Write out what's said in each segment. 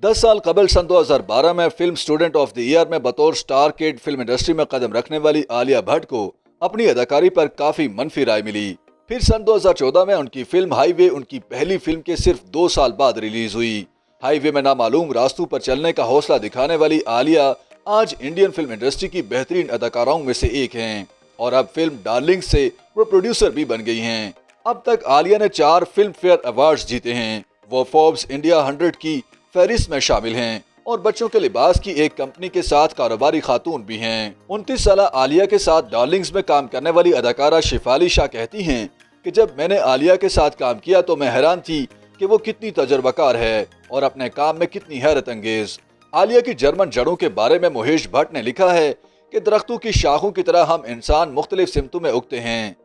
10 साल कबल सन 2012 में film student of the year में बतौर स्टार किड फिल्म इंडस्ट्री में कदम रखने वाली आलिया भट्ट को अपनी अदाकारी पर काफी मनफी राय मिली। फिर सन 2014 में उनकी फिल्म हाईवे उनकी पहली फिल्म के सिर्फ 2 साल बाद रिलीज हुई। हाईवे में नामालूम रास्तों पर चलने का हौसला दिखाने वाली आलिया आज इंडियन फिल्म इंडस्ट्री की बेहतरीन अदाकाराओं में से एक हैं और अब फिल्म डार्लिंग से वो प्रोड्यूसर भी बन गई हैं। अब तक आलिया ने 4 फिल्म फेयर अवार्ड्स जीते हैं। वो फोर्ब्स इंडिया 100 की फहरिस्त में शामिल हैं और बच्चों के लिबास की एक कंपनी के साथ कारोबारी खातून भी हैं। 29 साल आलिया के साथ डार्लिंग्स में काम करने वाली अदाकारा शिफाली शाह कहती हैं कि जब मैंने आलिया के साथ काम किया तो मैं हैरान थी कि वो कितनी तजर्बाकार है और अपने काम में कितनी हैरत अंगेज। आलिया की जर्मन जड़ों के बारे में मोहेश भट्ट ने लिखा है कि दरख्तों की शाखों की तरह हम इंसान मुख्तलिफ सिमतों में उगते हैं,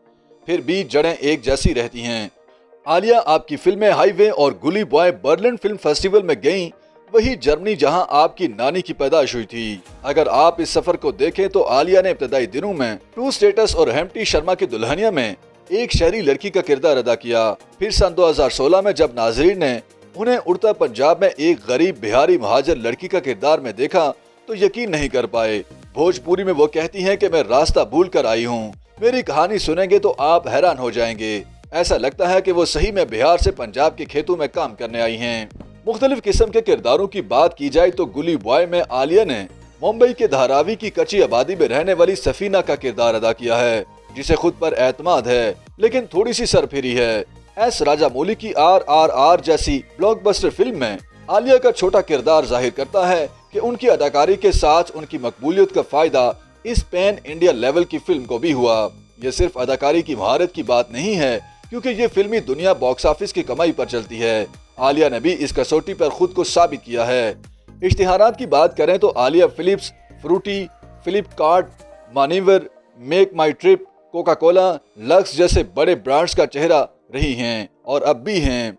फिर भी जड़ें एक जैसी रहती हैं। आलिया आपकी फिल्में हाईवे और गुली बॉय बर्लिन फिल्म फेस्टिवल में गईं, वही जर्मनी जहां आपकी नानी की पैदाइश हुई थी। अगर आप इस सफर को देखें तो आलिया ने इब्तदाई दिनों में टू स्टेटस और हेम्प्टी शर्मा की दुल्हनिया में एक शहरी लड़की का किरदार अदा किया। फिर सन 2016 में जब नाजरीन ने उन्हें उड़ता पंजाब में एक गरीब बिहारी महाजर लड़की का किरदार में देखा तो यकीन नहीं कर पाए। भोजपुरी में वो कहती हैं कि मैं रास्ता भूल कर आई हूँ, मेरी कहानी सुनेंगे तो आप हैरान हो जाएंगे। ऐसा लगता है कि वो सही में बिहार से पंजाब के खेतों में काम करने आई हैं। मुख्तलिफ किस्म के किरदारों की बात की जाए तो गुली बॉय में आलिया ने मुंबई के धारावी की कच्ची आबादी में रहने वाली सफीना का किरदार अदा किया है, जिसे खुद पर एतमाद है लेकिन थोड़ी सी सरफिरी है। एस राजामौली की RRR जैसी ब्लॉकबस्टर फिल्म में आलिया का छोटा किरदार जाहिर करता है कि उनकी अदाकारी के साथ उनकी मकबूलियत का फायदा इस पैन इंडिया लेवल की फिल्म को भी हुआ। यह सिर्फ अदाकारी की महारत की बात नहीं है, क्योंकि ये फिल्मी दुनिया बॉक्स ऑफिस की कमाई पर चलती है। आलिया ने भी इस कसौटी पर खुद को साबित किया है। इश्तिहारात की बात करें तो Alia Philips, Frooti, Flipkart, Manyavar, Make My Trip, Coca Cola, Lux जैसे बड़े ब्रांड्स का चेहरा रही हैं और अब भी हैं।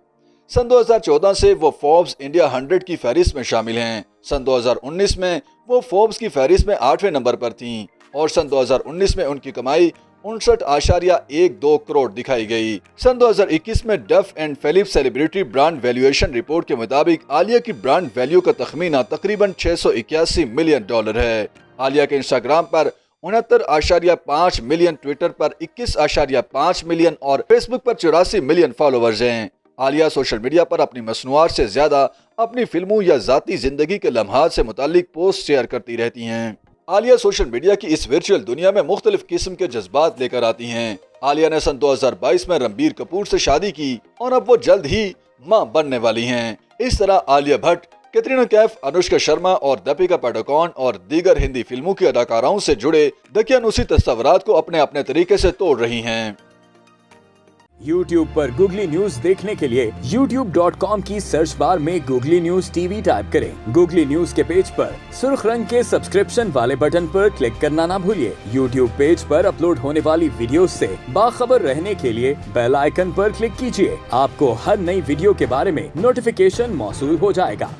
सन 2014 से वो फोर्ब्स इंडिया 100 की फहरिस्त में शामिल हैं। सन 2019 में वो फोर्ब्स की फहरिस्त में 8वें नंबर पर थीं और सन 2019 में उनकी कमाई 59.12 करोड़ दिखाई गई। सन 2021 में Duff and Phelps celebrity brand valuation report के मुताबिक आलिया की ब्रांड वैल्यू का तखमीना तकरीबन $681 मिलियन है। आलिया के इंस्टाग्राम पर 69.5 मिलियन, ट्विटर पर 21.5 मिलियन और फेसबुक पर 84 मिलियन फॉलोवर्स हैं। आलिया सोशल मीडिया पर अपनी मसनूआत से ज्यादा अपनी फिल्मों या जाती जिंदगी के लम्हात से मुतालिक पोस्ट शेयर करती रहती हैं। आलिया सोशल मीडिया की इस वर्चुअल दुनिया में मुख्तलिफ किस्म के जज्बात लेकर आती हैं। आलिया ने सन 2022 में रणबीर कपूर से शादी की और अब वो जल्द ही मां बनने वाली हैं। इस तरह आलिया भट्ट, कैटरीना कैफ, अनुष्का शर्मा और दीपिका पादुकोण और दीगर हिंदी फिल्मों की अदाकाराओं से जुड़े दकियानूसी तस्वुरात को अपने अपने तरीके से तोड़ रही हैं। YouTube पर गूगली न्यूज देखने के लिए youtube.com की सर्च बार में गूगली न्यूज TV टाइप करें। गूगली न्यूज के पेज पर सुर्ख रंग के सब्सक्रिप्शन वाले बटन पर क्लिक करना ना भूलिए। YouTube पेज पर अपलोड होने वाली वीडियोस से बाखबर रहने के लिए बेल आइकन पर क्लिक कीजिए। आपको हर नई वीडियो के बारे में नोटिफिकेशन मौसूल हो जाएगा।